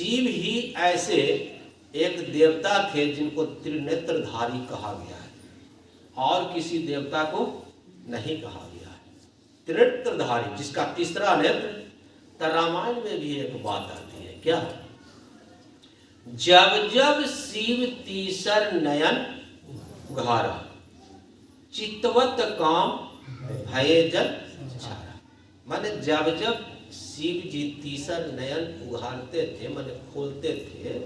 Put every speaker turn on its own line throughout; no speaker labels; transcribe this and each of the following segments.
शिव ही ऐसे एक देवता थे जिनको त्रिनेत्रधारी कहा गया है, और किसी देवता को नहीं कहा गया है। त्रिनेत्रधारी जिसका तीसरा नेत्र। तो रामायण में भी एक बात आती है, क्या? जब जब शिव तीसर नयन उघारा, चितवत काम भये जल छारा। माने जब जब शिव जी तीसर नयन उघारते थे, माने खोलते थे,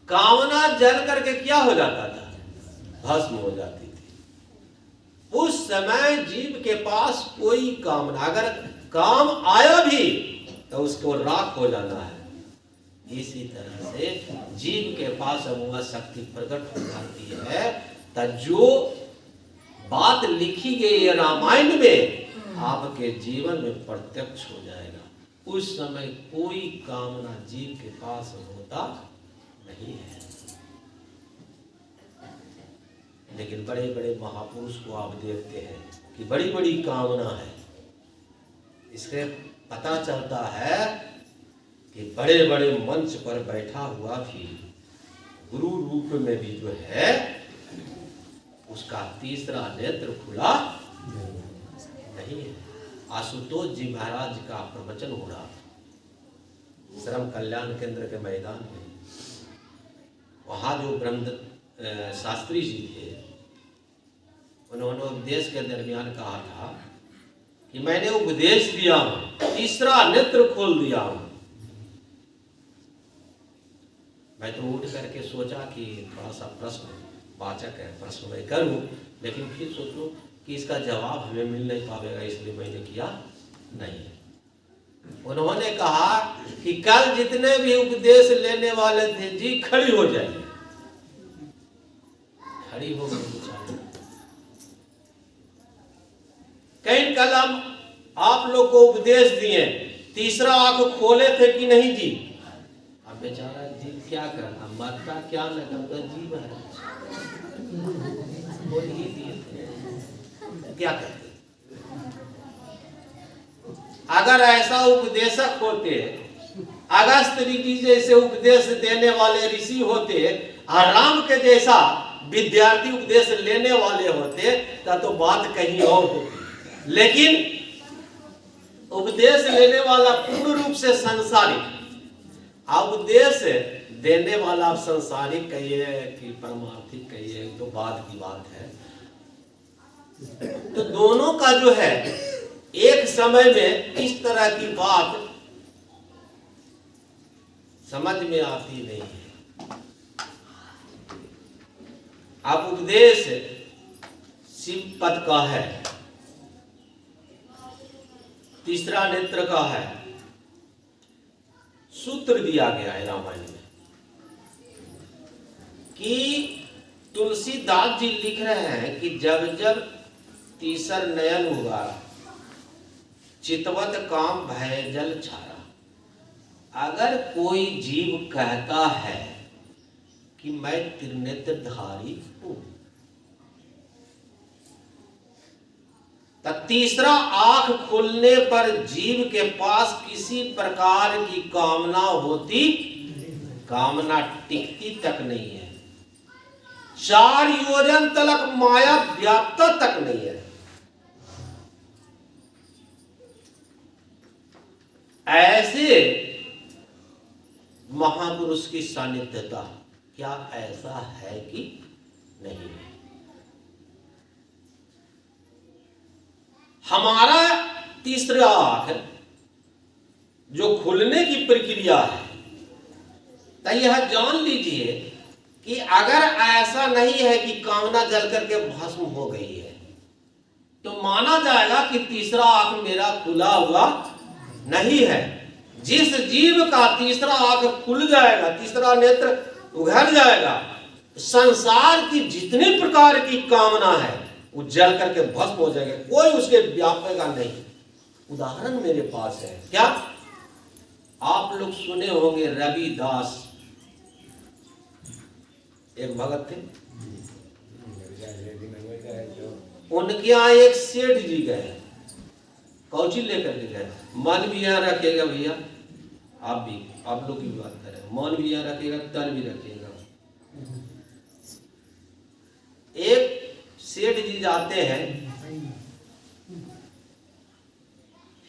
कामना जल करके क्या हो जाता था? भस्म हो जाती थी। उस समय जीव के पास कोई कामना, अगर काम आया भी तो उसको राख हो जाना है। इसी तरह से जीव के पास वह शक्ति प्रकट हो जाती है। तो जो बात लिखी गई है रामायण में, आपके जीवन में प्रत्यक्ष हो जाएगा। उस समय कोई कामना जीव के पास होता नहीं है। लेकिन बड़े बड़े महापुरुष को आप देखते हैं कि बड़ी बड़ी कामना है। इससे पता चलता है कि बड़े बड़े मंच पर बैठा हुआ भी गुरु रूप में भी जो है उसका तीसरा नेत्र खुला नहीं है। आशुतोष जी महाराज का प्रवचन हो रहा था श्रम कल्याण केंद्र के मैदान में। वहां जो ब्रह्म शास्त्री जी थे, उन्होंने उपदेश के दरमियान कहा था कि मैंने उपदेश दिया हूं, तीसरा नेत्र खोल दिया हूं। मैं तो उठ करके सोचा कि थोड़ा सा प्रश्न वाचक है, प्रश्न मैं करूं, लेकिन फिर सोचूं कि इसका जवाब हमें मिल नहीं पाएगा, इसलिए मैंने किया नहीं। उन्होंने कहा कि कल जितने भी उपदेश लेने वाले थे जी, खड़ी हो जाइए। खड़ी हो गई। कहीं कल आप लोग को उपदेश दिए, तीसरा आंख खोले थे कि नहीं जी? अब बेचारा जीव क्या करना, मरता क्या न करता, जीव है, बोल ही दिए थे, क्या करते? अगर ऐसा उपदेशक होते, अगस्त ऋषि जैसे उपदेश देने वाले ऋषि होते, और राम के जैसा विद्यार्थी उपदेश लेने वाले होते, तो बात कहीं और होती। लेकिन उपदेश लेने वाला पूर्ण रूप से सांसारिक, उपदेश देने वाला सांसारिक कहिए कि परमार्थिक कहिए, तो बाद की बात है। तो दोनों का जो है एक समय में इस तरह की बात समझ में आती नहीं है। आप उपदेश शिव पद का है, तीसरा नेत्र का है, सूत्र दिया गया है रामायण में कि तुलसीदास जी लिख रहे हैं कि जब जब तीसर नयन हुआ, चितवत काम भय जल छारा। अगर कोई जीव कहता है कि मैं त्रिनेत्रधारी हूं, तो तीसरा आंख खुलने पर जीव के पास किसी प्रकार की कामना होती, कामना टिकती तक नहीं है। 4 योजन तलक माया व्याप्त तक नहीं है। ऐसे महापुरुष की सानिध्यता क्या ऐसा है कि नहीं है? हमारा तीसरा आंख जो खुलने की प्रक्रिया है, तो यह जान लीजिए कि अगर ऐसा नहीं है कि कामना जल करके भस्म हो गई है, तो माना जाएगा कि तीसरा आंख मेरा खुला हुआ नहीं है। जिस जीव का तीसरा आंख खुल जाएगा, तीसरा नेत्र उघड़ जाएगा, संसार की जितनी प्रकार की कामना है वो जल करके भस्म हो जाएगा, कोई उसके व्यापेगा नहीं। उदाहरण मेरे पास है, क्या आप लोग सुने होंगे रविदास, एक भगत थे, उनके यहाँ एक सेठ जी गए, कौची लेकर के गए, मन भी यहाँ रखेगा भैया, आप लोग की बात करें, मौन भी यहाँ रखिएगा, तन भी रखिएगा। एक सेठ जी जाते हैं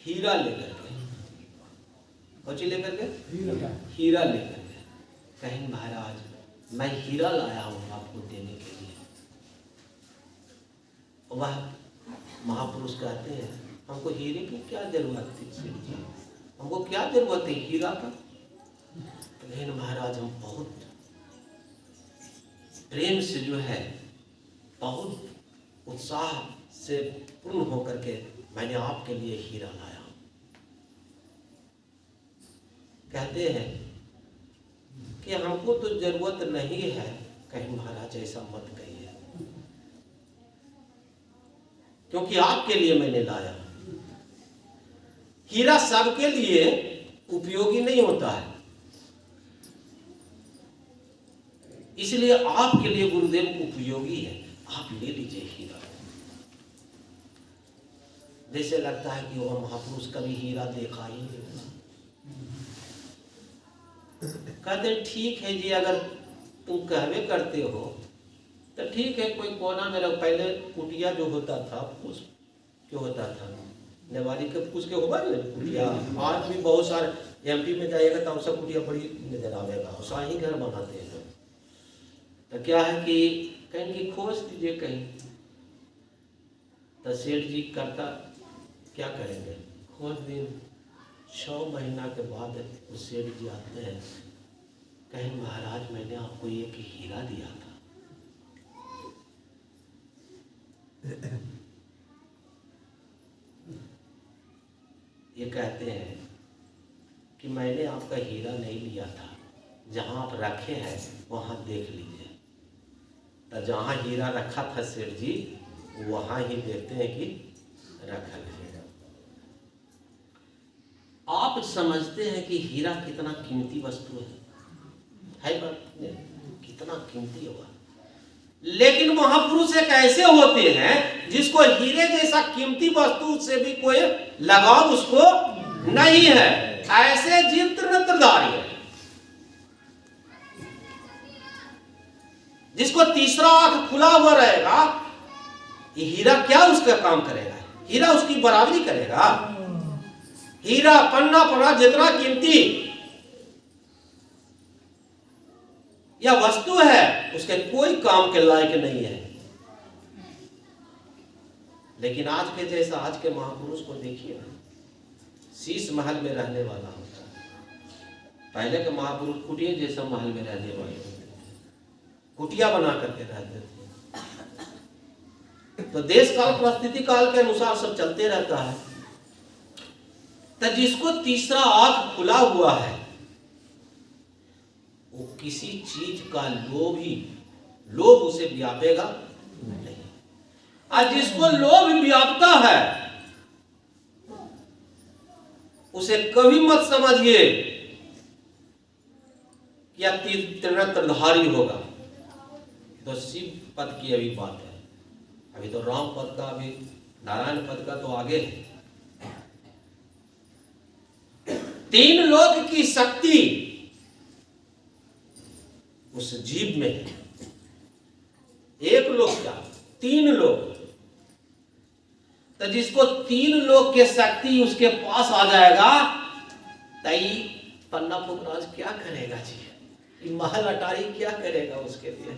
हीरा लेकर के, कौची लेकर के? हीरा लेकर के। कहेंगे महाराज मैं हीरा लाया हूं आपको देने के लिए। वह महापुरुष कहते हैं हमको हीरे की क्या जरूरत थी सेठ जी, हमको क्या जरूरत है हीरा का? लेकिन महाराज हम बहुत प्रेम से जो है, बहुत उत्साह से पूर्ण होकर के मैंने आपके लिए हीरा लाया। कहते हैं कि हमको तो जरूरत नहीं है। कहीं महाराज ऐसा मत कहिए, क्योंकि आपके लिए मैंने लाया। हीरा सबके लिए उपयोगी नहीं होता है, इसलिए आपके लिए गुरुदेव उपयोगी है, आप ले लीजिए हीरा। जैसे लगता है कि वह महापुरुष कभी हीरा देखा ही नहीं होगा। कहते ठीक है जी, अगर तुम कहवे करते हो तो ठीक है, कोई कोना में रहो। पहले कुटिया जो होता था, फूस जो होता था, नेवारी के फूस के होगा ना कुटिया, आज भी बहुत सारे एमपी में जाएगा तो सब कुटिया बड़ी नजर आवेगा, शाही घर बनाते हैं। तो क्या है कि कहीं की खोज दीजिए कहीं, तो सेठ जी करता क्या करेंगे, खोज दिन 6 महीना के बाद उस सेठ जी आते हैं, कहें महाराज मैंने आपको एक हीरा दिया था। ये कहते हैं कि मैंने आपका हीरा नहीं लिया था, जहां आप रखे हैं वहां देख लीजिए। तो जहां हीरा रखा था सेठ जी, वहां ही देखते हैं कि रखा है। आप समझते हैं कि हीरा कितना कीमती वस्तु है बात कितना कीमती होगा। लेकिन महापुरुष एक ऐसे होते हैं जिसको हीरे जैसा कीमती वस्तु से भी कोई लगाव उसको नहीं है। ऐसे जीव त्रिनेत्रधारी है जिसको तीसरा आंख खुला हुआ रहेगा। ये हीरा क्या उसका काम करेगा? हीरा उसकी बराबरी करेगा? हीरा पन्ना पन्ना जितना कीमती या वस्तु है, उसके कोई काम के लायक नहीं है। लेकिन आज के जैसा, आज के महापुरुष को देखिए ना, शीश महल में रहने वाला होता है। पहले के महापुरुष कुटिया जैसा महल में रहने वाले होते थे, कुटिया बना करके रहते थे। तो देश काल परिस्थिति काल के अनुसार सब चलते रहता है। तो जिसको तीसरा आंख खुला हुआ है, वो किसी चीज का लोभ उसे व्यापेगा नहीं। और जिसको लोभ व्यापता है, उसे कभी मत समझिए कि यह त्रिनेत्रधारी होगा। तो शिव पद की अभी बात है, अभी तो राम पद का, अभी नारायण पद का तो आगे है। 3 लोक की शक्ति उस जीव में है। एक लोक क्या, 3 लोक। तो जिसको 3 लोक के शक्ति उसके पास आ जाएगा, तई पन्ना पुखराज क्या करेगा जी? महल अटारी क्या करेगा उसके लिए?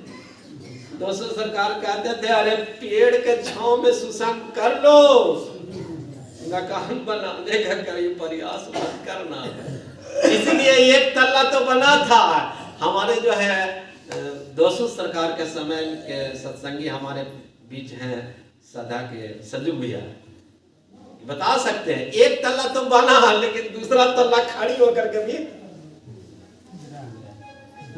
दोस्तों सरकार कहते थे अरे पेड़ के छांव में सुसंग कर लो, मकान बनाने का कभी प्रयास मत करना। इसलिए एक तल्ला तो बना था। हमारे जो है दोस्तों सरकार के समय के सत्संगी हमारे बीच हैं, सदा के सज्जू भैया बता सकते हैं, एक तल्ला तो बना, लेकिन दूसरा तल्ला खड़ी होकर के भी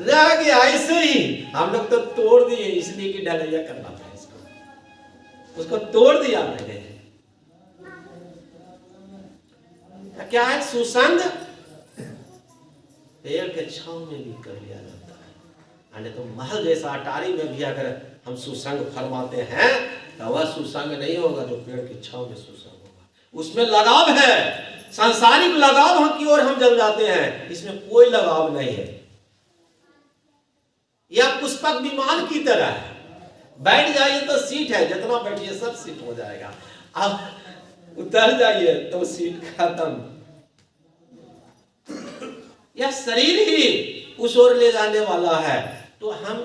रह गया। ऐसे ही हम लोग तो तोड़ दिए, इसलिए कि ढलैया करना था इसको, उसको तोड़ दिया मैंने। क्या है? सुसंग पेड़ के छांव में भी कर लिया जाता है। तो महल जैसा अटारी में भी अगर हम सुसंग फरमाते हैं, तो वह सुसंग नहीं होगा जो पेड़ की छांव में सुसंग होगा। उसमें लगाव है, सांसारिक लगाव की ओर हम जब जाते हैं, इसमें कोई लगाव नहीं है। यह पुष्पक विमान की तरह है, बैठ जाइए तो सीट है, जितना बैठिए सब सीट हो जाएगा, अब उतर जाइए तो सीट खत्म। यह शरीर ही उस ओर ले जाने वाला है। तो हम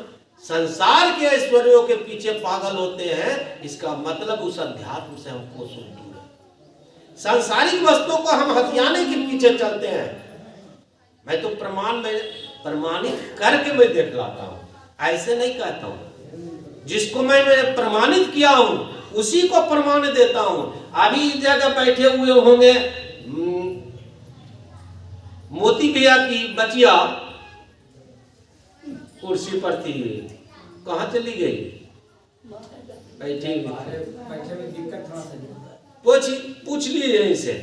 संसार के ऐश्वर्यों के पीछे पागल होते हैं, इसका मतलब उस अध्यात्म से हमको दूर है। सांसारिक वस्तुओं को हम हथियाने के पीछे चलते हैं। मैं तो प्रमाण में प्रमाणित करके मैं देख लाता हूं, ऐसे नहीं कहता हूं। जिसको मैं प्रमाणित किया हूं उसी को प्रमाण देता हूं। अभी इस जगह बैठे हुए होंगे, मोती भैया की बचिया कुर्सी पर थी, कहाँ चली गई? बैठी पूछ लीजिए यहीं से।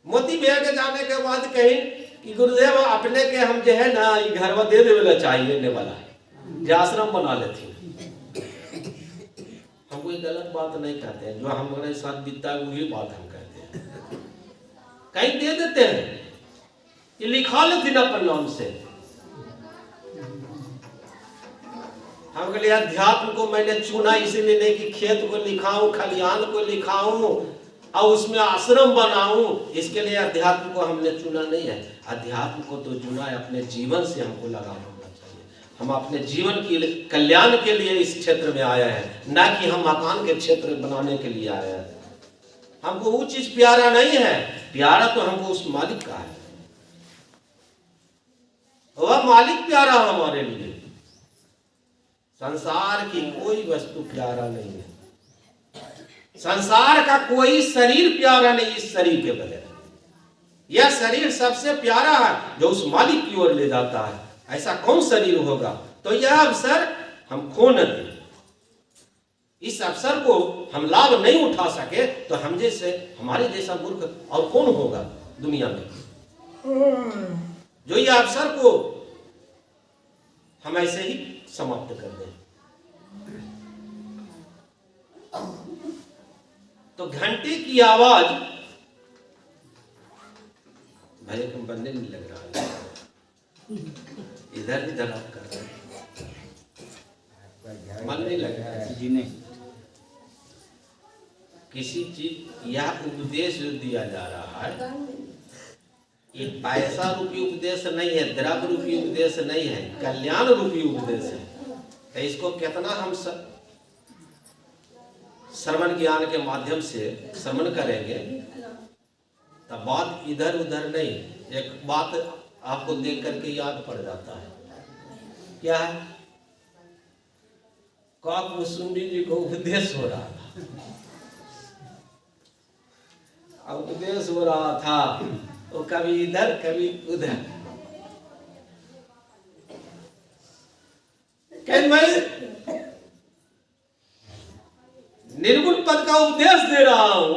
मोती भैया के जाने के बाद कहीं कि गुरुदेव अपने के हम जो है ना घर में दे देवे चाहिए ने वाला जो आश्रम बना लेते। हम कोई गलत बात नहीं कहते हैं, जो हमारे साथ बीतता है वही बात हम कहते हैं। कहीं दे देते हैं, ये लिखा लेते ना प्रणाम से। हम कहते अध्यात्म को मैंने चुना इसीलिए नहीं कि खेत को लिखाऊं, खलिहान को लिखाऊं और उसमें आश्रम बनाऊं, इसके लिए अध्यात्म को हमने चुना नहीं है। अध्यात्म को तो चुना है अपने जीवन से, हमको लगा होना चाहिए। हम अपने जीवन के कल्याण के लिए इस क्षेत्र में आए हैं, ना कि हम मकान के क्षेत्र बनाने के लिए आए हैं। हमको वो चीज प्यारा नहीं है, प्यारा तो हमको उस मालिक का है। वह मालिक प्यारा हमारे लिए। संसार की कोई वस्तु प्यारा नहीं है, संसार का कोई शरीर प्यारा नहीं इस शरीर के बगैर। यह शरीर सबसे प्यारा है जो उस मालिक की ओर ले जाता है। ऐसा कौन शरीर होगा? तो यह अवसर हम खो न दें। इस अवसर को हम लाभ नहीं उठा सके तो हम जैसे हमारे जैसा मूर्ख और कौन होगा दुनिया में, जो यह अवसर को हम ऐसे ही समाप्त कर दें। तो घंटे की आवाज भाई तुम बनने नहीं लग रहा है, इधर इधर आप कर रहे हैं, मन नहीं लग रहा है जी। नहीं, किसी चीज यह उपदेश जो दिया जा रहा है, ये पैसा रूपी उपदेश नहीं है, द्रव्य रूपी उपदेश नहीं है, कल्याण रूपी उपदेश है। तो इसको कितना हम श्रवण ज्ञान के माध्यम से श्रवण करेंगे, तब बात इधर उधर नहीं। एक बात आपको देख करके याद पड़ जाता है, क्या है? काक मुसुंडी जी को उपदेश हो रहा था, उपदेश हो रहा था, वो कभी इधर कभी उधर। मैं निर्गुण पद का उपदेश दे रहा हूं,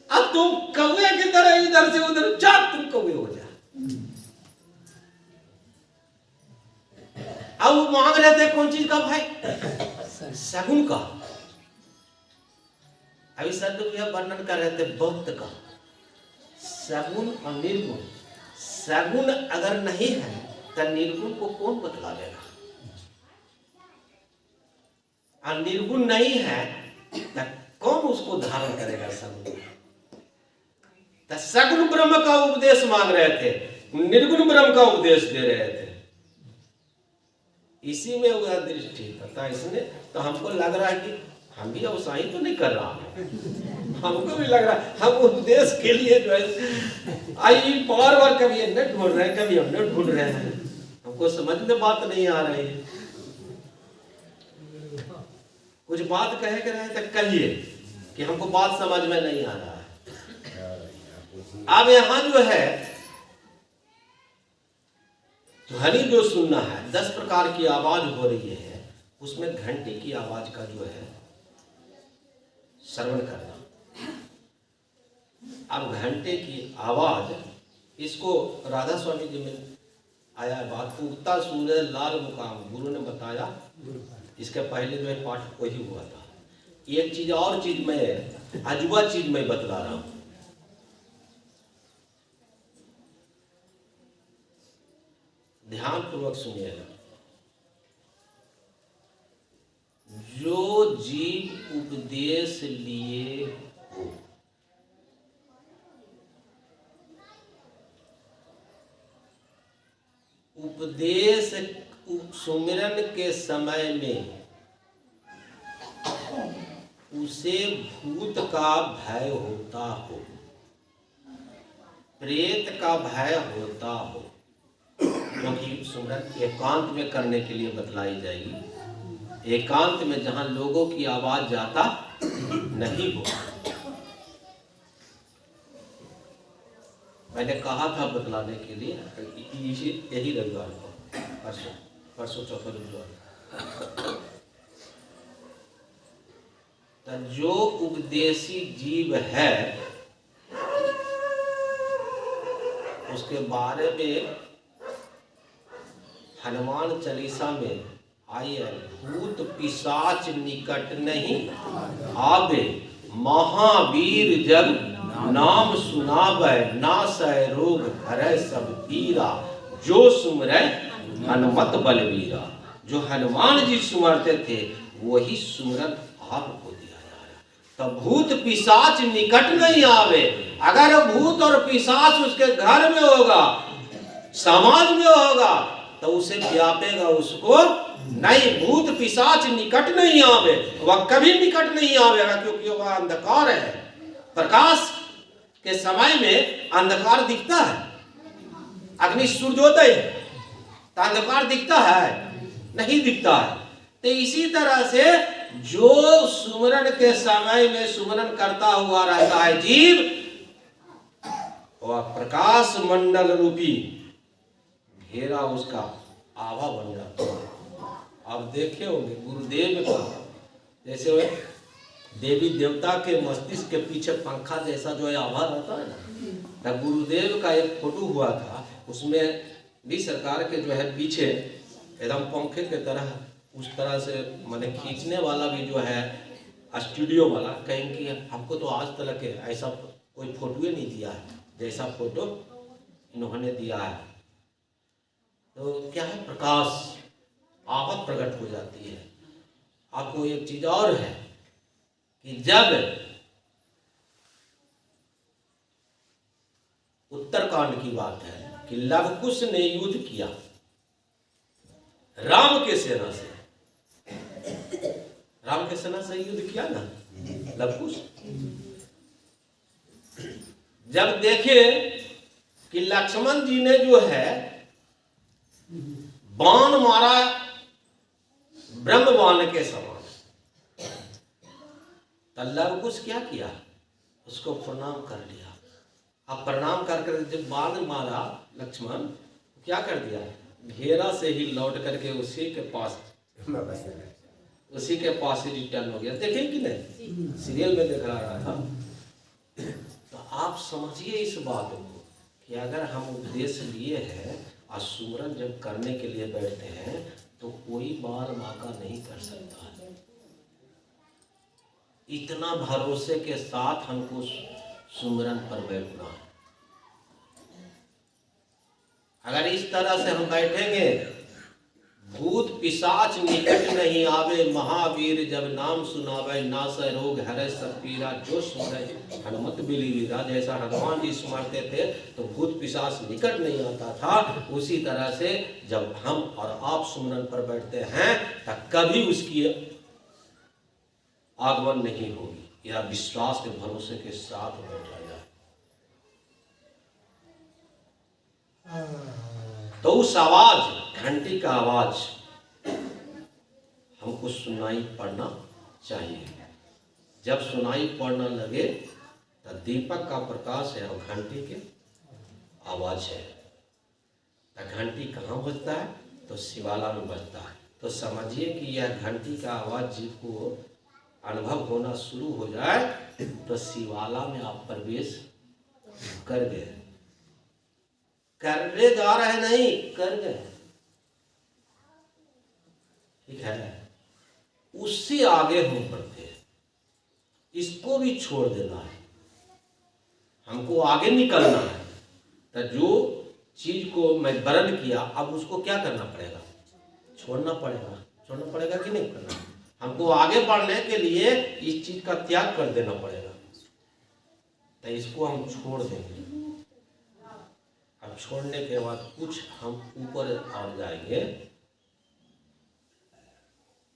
अब तुम कौवे की तरह इधर से उधर जा, तुम कौवे हो जा। अब वो मांग रहे थे कौन चीज का भाई? सगुन का। अभी सदगुरु यह वर्णन कर रहे थे भक्त का, सगुन और निर्गुण। सगुन अगर नहीं है तो निर्गुण को कौन बतला देगा? और निर्गुण नहीं है तो कौन उसको धारण करेगा? सगुन। तो सगुण ब्रह्म का उपदेश मांग रहे थे, निर्गुण ब्रह्म का उपदेश दे रहे थे। इसी में वह दृष्टि तथा इसने तो हमको लग रहा है कि हम भी अवसाही तो नहीं कर रहा है, हमको भी लग रहा है हम उपदेश के लिए जो है आई बार बार कभी ये न ढूंढ रहे हैं, कभी हम न ढूंढ रहे हैं, हमको समझ में बात नहीं आ रही है। कुछ बात कहे के रहे तो कहिए कि हमको बात समझ में नहीं आ रहा है। अब यहां जो है ध्वनि जो सुनना है, 10 प्रकार की आवाज हो रही है, उसमें घंटे की आवाज का जो है श्रवण करना। अब घंटे की आवाज, इसको राधा स्वामी जी में आया बात, उगता सूरज लाल मुकाम, गुरु ने बताया। इसके पहले जो है पाठ वही हुआ था। एक चीज और चीज मैं अजूबा चीज मैं बतला रहा हूं। ध्यान पूर्वक सुनिएगा। जो जीव उपदेश लिए हो, उपदेश सुमिरन के समय में उसे भूत का भय होता हो, प्रेत का भय होता हो, क्योंकि सुमिरन एकांत में करने के लिए बतलाई जाएगी, एकांत में जहां लोगों की आवाज जाता नहीं हो। मैंने कहा था बतलाने के लिए, यही रविवार को, परसों चौथा रविवार। तो जो उपदेशी जीव है उसके बारे में हनुमान चालीसा में आई है, भूत पिशाच निकट नहीं आवे, महावीर जब नाम सुनावे, नासै रोग हरै सब पीरा, जो सुमरै हनुमत बलवीरा। जो हनुमान जी सुमरते थे वही सुमरन आपको दिया जा रहा। तो भूत पिशाच निकट नहीं आवे। अगर भूत और पिशाच उसके घर में होगा, समाज में होगा, तो उसे व्यापेगा उसको नहीं। भूत पिशाच निकट नहीं आवे, वह कभी निकट नहीं आवेगा, क्योंकि वह अंधकार है। प्रकाश के समय में अंधकार दिखता है, अग्नि सूर्योदय है तो अंधकार दिखता है नहीं दिखता है। तो इसी तरह से जो सुमरन के समय में सुमरन करता हुआ रहता है जीव, वह प्रकाश मंडल रूपी घेरा उसका आभा बन जाता है। आप देखे होंगे गुरुदेव का, जैसे देवी देवता के मस्तिष्क के पीछे पंखा जैसा जो है आभा रहता है ना, तो गुरुदेव का एक फोटो हुआ था, उसमें भी सरकार के जो है पीछे एकदम पंखे के तरह उस तरह से मैंने खींचने वाला भी जो है स्टूडियो वाला, कहेंगे हमको तो आज तक ऐसा कोई फोटो नहीं दिया है जैसा फोटो इन्होंने दिया है। तो क्या है, प्रकाश आभा प्रकट हो जाती है। आपको एक चीज और है कि जब उत्तरकांड की बात है कि लवकुश ने युद्ध किया राम के सेना से, राम के सेना से युद्ध किया ना लवकुश। जब देखे कि लक्ष्मण जी ने जो है बाण मारा ब्रह्म बाण के समान, तो लवकुश क्या किया, उसको प्रणाम कर लिया। अब प्रणाम कर जब बाण मारा लक्ष्मण, क्या कर दिया, घेरा से ही लौट करके उसी के पास ही रिटर्न हो गया। देखें कि नहीं, सीरियल में दिख रहा था। तो आप समझिए इस बात को कि अगर हम उपदेश लिए हैं और सुमरन जब करने के लिए बैठते हैं तो कोई बार वाका नहीं कर सकता है। इतना भरोसे के साथ हमको सुमरन पर बैठना है। अगर इस तरह से हम बैठेंगे, भूत पिशाच निकट नहीं आवे, महावीर जब नाम सुनावे, नासै रोग हरै सब पीरा, जो सुमरै हनुमत बलवीरा। जैसा हनुमान जी सुमरते थे तो भूत पिशाच निकट नहीं आता था, उसी तरह से जब हम और आप सुमरन पर बैठते हैं तो कभी उसकी आगमन नहीं होगी। यह विश्वास के भरोसे के साथ बैठा जाए। तो उस आवाज, घंटी का आवाज हमको सुनाई पड़ना चाहिए। जब सुनाई पड़ना लगे तो दीपक का प्रकाश है और घंटी के आवाज है। तो घंटी कहाँ बजता है, तो शिवाला में बजता है। तो समझिए कि यह घंटी का आवाज जीव को अनुभव होना शुरू हो जाए तो शिवाला में आप प्रवेश कर गए। करने जा रहे नहीं, कर गए, ठीक है। उससे आगे हम बढ़ते हैं, इसको भी छोड़ देना है, हमको आगे निकलना है। तो जो चीज को मैं वर्ण किया, अब उसको क्या करना पड़ेगा? छोड़ना पड़ेगा। छोड़ना पड़ेगा कि नहीं करना? हमको आगे बढ़ने के लिए इस चीज का त्याग कर देना पड़ेगा। तो इसको हम छोड़ देंगे। अब छोड़ने के बाद कुछ हम ऊपर और जाएंगे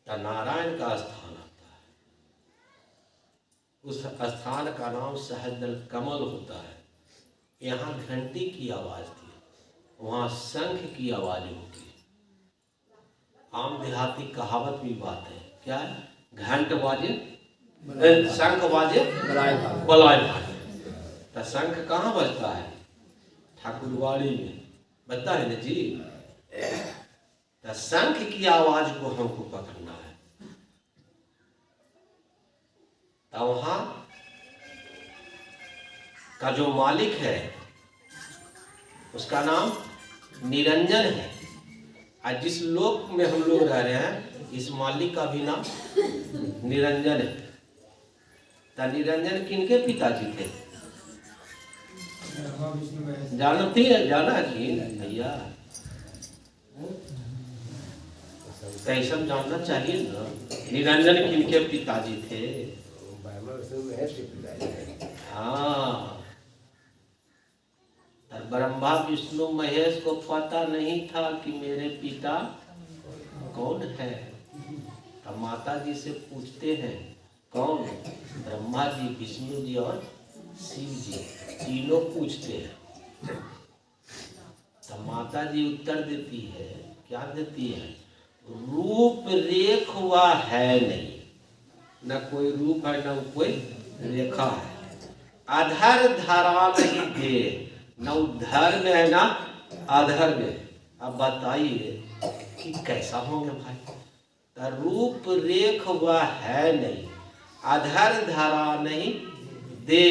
तो नारायण का स्थान आता है। उस स्थान का नाम सहस्त्र कमल होता है। यहाँ घंटी की आवाज थी, वहाँ शंख की आवाज होती है। आम देहाती कहावत भी बात है, क्या है? घंट बाजे शंख बाजे बलाय बाजे। तो शंख कहाँ बजता है? ठाकुरवाड़ी में बजता है ना जी। तो शंख की आवाज को हमको पकड़ना है। तो वहां का जो मालिक है उसका नाम निरंजन है। और जिस लोक में हम लोग रह रहे हैं इस मालिक का भी नाम निरंजन है। तो निरंजन किनके पिताजी थे? जानती है? जाना कि भैया कैसा जानना चाहिए ना। निरंजन किनके पिताजी थे? हाँ, ब्रह्मा विष्णु महेश को पता नहीं था कि मेरे पिता कौन है। तो माता जी से पूछते हैं कौन? ब्रह्मा जी, विष्णु जी और शिव जी, तीनों पूछते हैं। तो माता जी उत्तर देती है, क्या देती है? रूप रेख हुआ है नहीं, न कोई रूप है न कोई रेखा है। अधर धरा नहीं दे, न उधर में है ना अधर में। अब बताइए कि कैसा होंगे भाई? तो रूप रेख हुआ है नहीं, अधर धरा नहीं दे,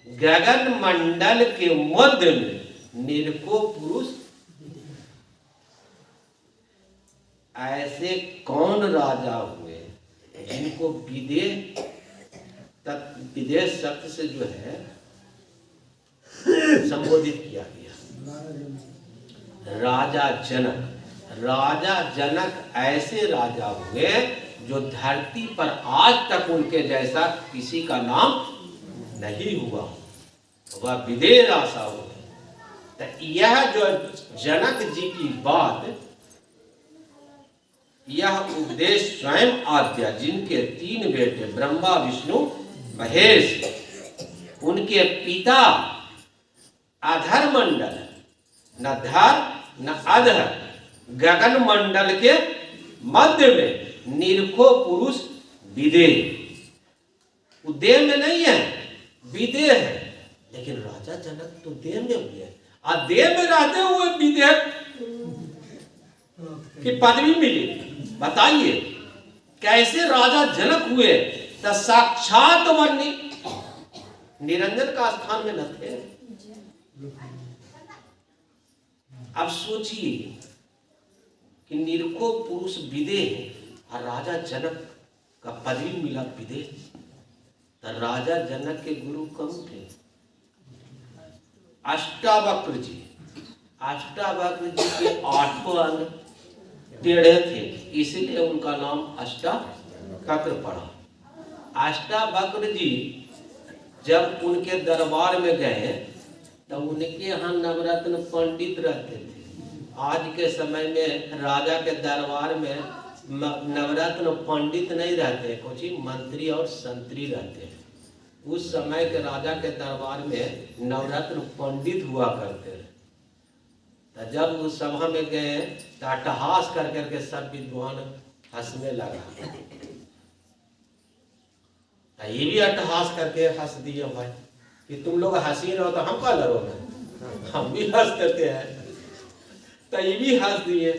गगन मंडल के मध्य में निरको पुरुष। ऐसे कौन राजा हुए जिनको विदेश शब्द से जो है संबोधित किया गया? राजा जनक। राजा जनक ऐसे राजा हुए जो धरती पर आज तक उनके जैसा किसी का नाम नहीं हुआ, वह विदेह राजा हुए। तो यह जो जनक जी की बात, यह उपदेश स्वयं आद्या, जिनके 3 बेटे ब्रह्मा विष्णु महेश, उनके पिता अधर मंडल, न धर न अधर, गगन मंडल के मध्य में निरखो पुरुष विदेह। वो देह में नहीं है, विदेह है। लेकिन राजा जनक तो देह में हुए, और देह में रहते हुए विदेह की पदवी मिली। बताइए कैसे राजा जनक हुए? तो साक्षात वन्नी निरंजन का स्थान में न थे। अब सोचिए कि निरको पुरुष विदेह और राजा जनक का पदवी मिला विदेह। तो राजा जनक के गुरु कौन थे? अष्टावक्र जी। अष्टावक्र जी के 8 अंग टेढ़े थे, इसलिए उनका नाम अष्टावक्र पड़ा। अष्टावक्र जी जब उनके दरबार में गए तो उनके यहाँ नवरत्न पंडित रहते थे। आज के समय में राजा के दरबार में नवरत्न पंडित नहीं रहते, कुछ मंत्री और संतरी रहते हैं। उस समय के राजा के दरबार में नवरत्न पंडित हुआ करते थे। तो जब उस सभा में गए तो अट्टहास कर करके सब विद्वान हंसने लगा। ये भी अट्टहास करके हंस दिए भाई कि तुम लोग हंसी रहो तो हम क्या लड़ोगे, हम भी हंस देते हैं। तो ये भी हंस दिए।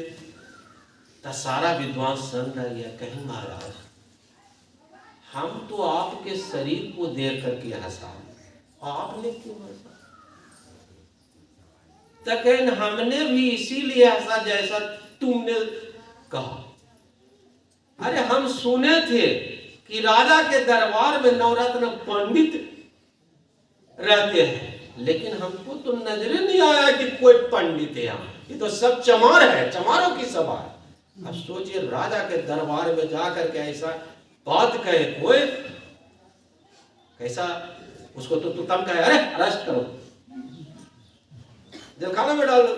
तो सारा विद्वान सन रह गया, कहीं महाराज हम तो आपके शरीर को देख करके हंसा, आपने क्यों हंसा? तो कहीं हमने भी इसीलिए हंसा जैसा तुमने कहा। अरे हम सुने थे कि राजा के दरबार में नवरत्न पंडित रहते हैं, लेकिन हमको तो नजर नहीं आया कि कोई पंडित है यहाँ, ये तो सब चमार है, चमारों की सभा है। अब सोचिए राजा के दरबार में जाकर के ऐसा बात कहे कोई, कैसा उसको तो तुम कहे अरे अरेस्ट करो, जेल खाना में डाल दो,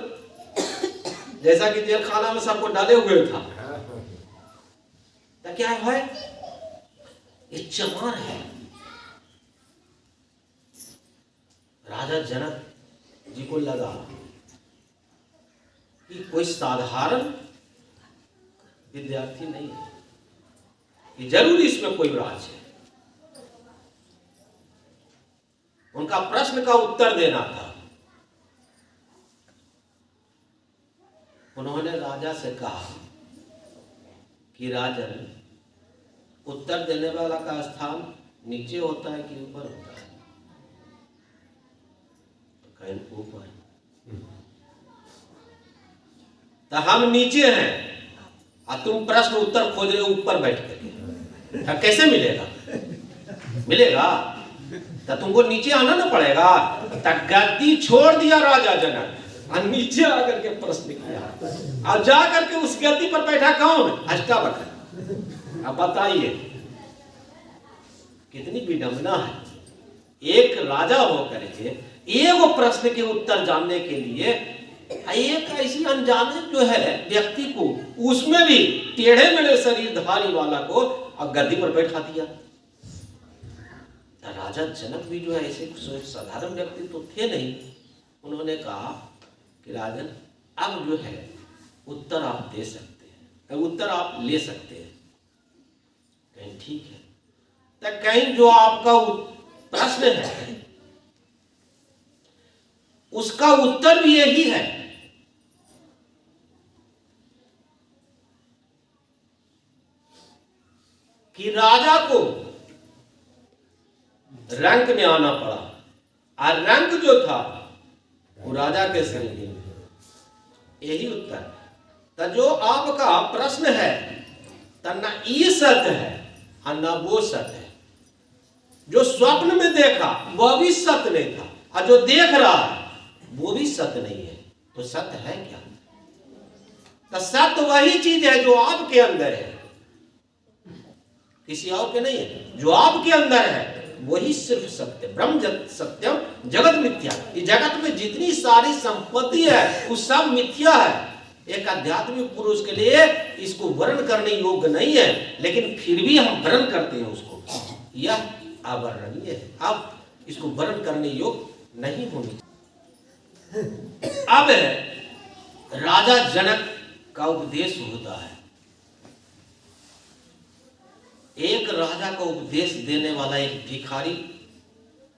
जैसा कि जेल खाना में सबको डाले हुए था। तो क्या है, ये चमार है। राजा जनक जी को लगा कि कोई साधारण विद्यार्थी नहीं है, कि जरूर इसमें कोई राज है। उनका प्रश्न का उत्तर देना था। उन्होंने राजा से कहा कि राजन, उत्तर देने वाला का स्थान नीचे होता है कि ऊपर होता है? तो कहें ऊपर। तो हम नीचे हैं और तुम प्रश्न उत्तर खोज रहे हो ऊपर बैठ करके, तो कैसे मिलेगा? मिलेगा तो तुमको नीचे आना ना पड़ेगा। तो गद्दी छोड़ दिया राजा जनक और नीचे आकर के प्रश्न किया, और जा करके उस गद्दी पर बैठा कौन? अष्टावक्र। अब बताइए कितनी विडंबना है। एक राजा होकर के एक प्रश्न के उत्तर जानने के लिए एक ऐसी अनजाने जो है व्यक्ति को, उसमें भी टेढ़े मेढ़े शरीरधारी वाला को, और गद्दी पर बैठा दिया। राजा जनक भी जो है ऐसे साधारण व्यक्ति तो थे नहीं। उन्होंने कहा कि राजन, अब जो है उत्तर आप दे सकते हैं, उत्तर आप ले सकते हैं। कहीं ठीक है, तो कहीं जो आपका प्रश्न है उसका उत्तर भी यही है कि राजा को रंक में आना पड़ा, और रंक जो था वो राजा के शरीर में। यही उत्तर। तो जो आपका प्रश्न है तो ना ये सत्य है और ना वो सत्य है। जो स्वप्न में देखा वह भी सत्य नहीं था, और जो देख रहा है वो भी सत्य नहीं है। तो सत्य है क्या? तो सत्य वही चीज है जो आपके अंदर है, किसी और के नहीं है। जो आपके अंदर है वही सिर्फ सत्य। ब्रह्म सत्यम जगत मिथ्या। इस जगत में जितनी सारी संपत्ति है वो सब मिथ्या है। एक आध्यात्मिक पुरुष के लिए इसको वर्ण करने योग्य नहीं है, लेकिन फिर भी हम वर्ण करते हैं उसको। यह अवर्णनीय है, अब इसको वर्ण करने योग्य नहीं होनी। अब राजा जनक का उपदेश होता है। एक राजा को उपदेश देने वाला एक भिखारी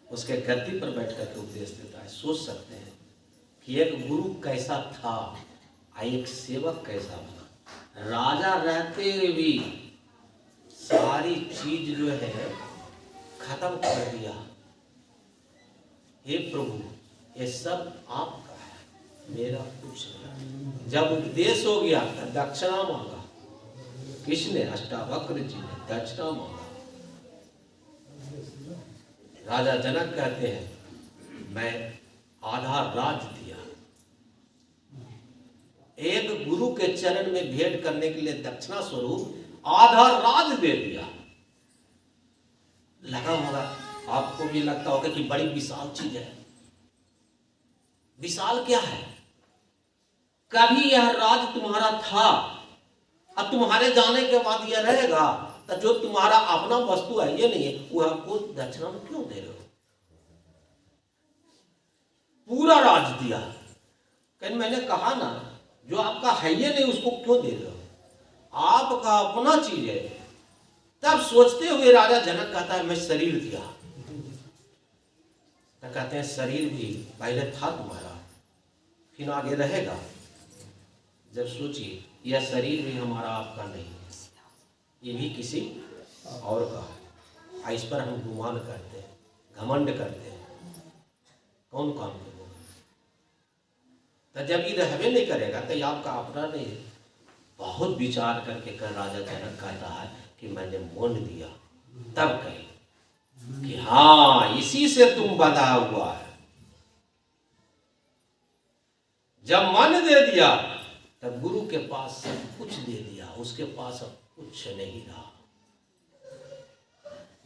उसके गद्दी पर बैठ कर उपदेश देता है। सोच सकते हैं कि एक गुरु कैसा था और एक सेवक कैसा बना। राजा रहते हुए भी सारी चीज जो है खत्म कर दिया। हे प्रभु, ये सब आपका है, मेरा कुछ नहीं। जब उपदेश हो गया तो दक्षिणा मांगा। किसने? अष्टावक्र जी ने दक्षिणा मांगा। राजा जनक कहते हैं मैं आधा राज दिया। एक गुरु के चरण में भेंट करने के लिए दक्षिणा स्वरूप आधा राज दे दिया। लगा होगा, आपको भी लगता होगा कि बड़ी विशाल चीज है। विशाल क्या है? कभी यह राज तुम्हारा था, अब तुम्हारे जाने के बाद यह रहेगा, तो जो तुम्हारा अपना वस्तु है ये नहीं है, वो आपको दक्षिणा में क्यों दे रहे हो? पूरा राज दिया। कहीं मैंने कहा ना, जो आपका है ये नहीं उसको क्यों दे रहे हो? आपका अपना चीज है। तब सोचते हुए राजा जनक कहता है मैं शरीर दिया। तो कहते हैं शरीर भी पहले था तुम्हारा, फिर आगे रहेगा। जब सोचिए यह शरीर भी हमारा आपका नहीं है, ये भी किसी और का है। इस पर हम गुमान करते हैं, घमंड करते हैं। कौन काम करेगा? तो जब ये रहबे नहीं करेगा तो ये आपका अपना नहीं है। बहुत विचार करके कर राजा जनक कहता है कि मैंने मोन दिया। तब कहे कि हाँ, इसी से तुम बंधा हुआ है। जब मन दे दिया तब गुरु के पास सब कुछ दे दिया, उसके पास अब कुछ नहीं रहा।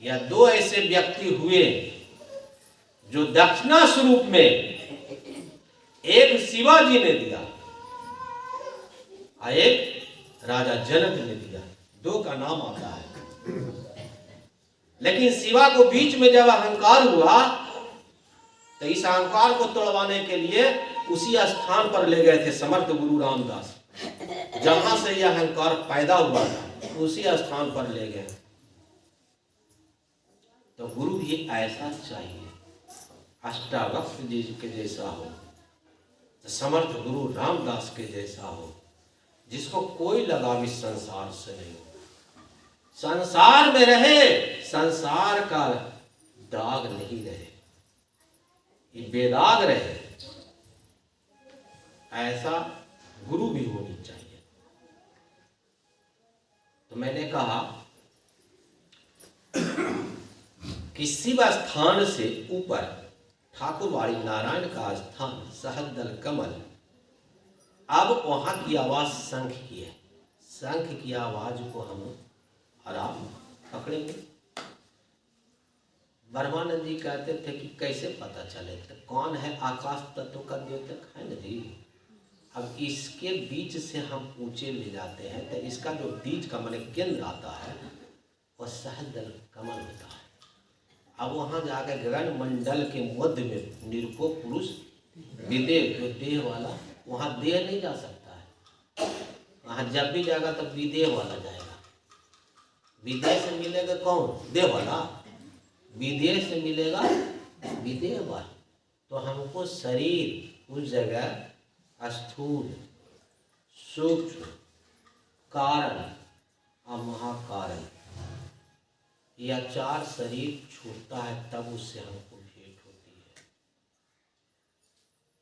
या दो ऐसे व्यक्ति हुए जो दक्षिणा स्वरूप में एक शिवाजी ने दिया और एक राजा जनक ने दिया, दो का नाम आता है। लेकिन शिवा को बीच में जब अहंकार हुआ तो इस अहंकार को तोड़वाने के लिए उसी स्थान पर ले गए थे समर्थ गुरु रामदास, जहां से यह अहंकार पैदा हुआ था उसी स्थान पर ले गए। तो गुरु भी ऐसा चाहिए, अष्टावक्र जी के जैसा हो, तो समर्थ गुरु रामदास के जैसा हो, जिसको कोई लगाव इस संसार से नहीं हो, संसार में रहे, संसार का दाग नहीं रहे, बेदाग रहे, ऐसा गुरु भी होनी चाहिए। तो मैंने कहा कि शिव स्थान से ऊपर ठाकुरवाड़ी नारायण का स्थान सहस्त्रदल कमल, अब वहां की आवाज शंख की है। शंख की आवाज को हम आराम पकड़ेंगे। ब्रह्मानंद जी कहते थे कि कैसे पता चले, तो कौन है आकाश तत्व का द्योतक है न जी। अब इसके बीच से हम ऊंचे ले जाते हैं तो इसका जो बीज का मन केंद्र आता है वह सहस्त्रदल कमल होता है। अब वहां जाकर गगन मंडल के मध्य में निरको पुरुष विदेह, जो देह वाला, वहां देह नहीं जा सकता है। वहां जब भी जाएगा तब विदेह वाला जाएगा। विदेह से मिलेगा कौन? देह वाला। विदेह से मिलेगा विदेह वाला। तो हमको शरीर उस जगह स्थूल, सूक्ष्म, कारण और महाकारण, यह चार शरीर छूटता है तब उससे हमको